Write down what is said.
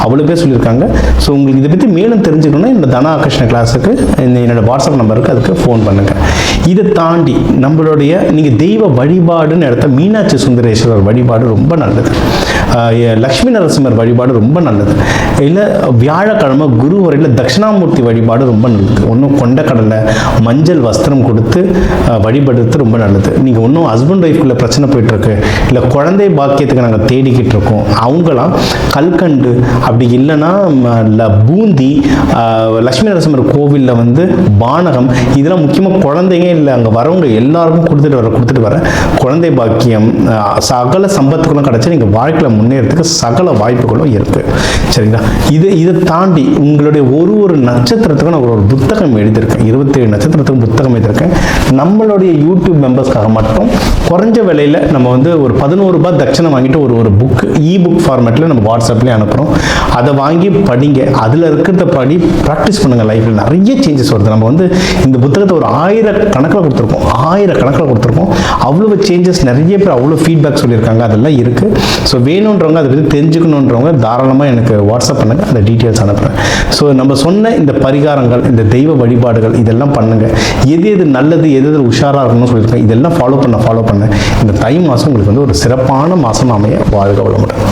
அவ்வளோ பேர் சொல்லியிருக்காங்க. ஸோ உங்களுக்கு இதை பற்றி மேலும் தெரிஞ்சுக்கணும்னா இந்த தன ஆகர்ஷண கிளாஸுக்கு என்னோடய வாட்ஸ்அப் நம்பருக்கு அதுக்கு ஃபோன் பண்ணுங்கள். இதை தாண்டி நம்மளுடைய நீங்கள் தெய்வ வழிபாடுன்னு எடுத்த மீனாட்சி சுந்தரேஸ்வரர் வழிபாடு ரொம்ப நல்லது. லக்ஷ்மி நரசிம்மர் வழிபாடு ரொம்ப நல்லது. இல்லை வியாழக்கிழமை குரு வரையில் தட்சிணாமூர்த்தி வழிபாடு ரொம்ப நல்லது. ஒன்றும் கொண்டக்கடலை மஞ்சள் வஸ்திரம் கொடுத்து வழிபடுறது ரொம்ப நல்லது. நீங்கள் ஒன்றும் ஹஸ்பண்ட் ஒய்ஃப்குள்ளே பிரச்சனை போயிட்டுருக்கு, இல்லை குழந்தை பாக்கியத்துக்கு நாங்கள் தேடிக்கிட்டு இருக்கோம், அவங்களாம் கல்கண்டு அப்படி இல்லைன்னா பூந்தி, லக்ஷ்மி நரசிம்மர் கோவிலில் வந்து பானகம், இதெல்லாம் முக்கியமாக குழந்தைங்க இல்லை அங்கே வரவங்க எல்லாருக்கும் கொடுத்துட்டு வர குழந்தை பாக்கியம் சகல சம்பத்துகளும் கிடச்சி நீங்கள் வாழ்க்கையில் முன்னேறதுக்கு சகல வாய்ப்புகளும் இருக்குது. சரிங்களா? இதை தாண்டி உங்களுடைய ஒரு நட்சத்திரத்துக்கும் நான் ஒரு புத்தகம் எழுதியிருக்கேன். 27 நட்சத்திரத்துக்கும் புத்தகம் எழுதியிருக்கேன். நம்மளுடைய யூடியூப் மெம்பர்ஸ்க்காக மட்டும் குறைஞ்ச விலையில் நம்ம வந்து ஒரு 11 ரூபாய் தட்சணை வாங்கிட்டு ஒரு புக் புக் ஃபார்மேட்டில் நம்ம வாட்ஸ்அப்லேயே அனுப்புகிறோம். அதை வாங்கி படிங்க. அதில் இருக்கிறத படி ப்ராக்டிஸ் பண்ணுங்கள். லைஃப்பில் நிறைய சேஞ்சஸ் வருது. நம்ம வந்து இந்த புத்தகத்தை ஒரு 1000 கணக்கில் கொடுத்துருக்கோம். அவ்வளோ சேஞ்சஸ், நிறைய பேர் அவ்வளோ ஃபீட்பேக் சொல்லியிருக்காங்க. அதெல்லாம் இருக்குது. ஸோ வேணுன்றவங்க அதை பற்றி தெரிஞ்சுக்கணுன்றவங்க தாராளமாக எனக்கு வாட்ஸ்அப் பண்ணுங்கள், அந்த டீட்டெயில்ஸ் அனுப்புகிறேன். ஸோ நம்ம சொன்ன இந்த பரிகாரங்கள், இந்த தெய்வ வழிபாடுகள் இதெல்லாம் பண்ணுங்கள். எது நல்லது, எது உஷாராக இருக்கணும்னு சொல்லியிருக்கேன். இதெல்லாம் ஃபாலோ பண்ண இந்த தை மாதம் உங்களுக்கு வந்து ஒரு சிறப்பான மாதம் அமைய வாழ்க வளமுடன்.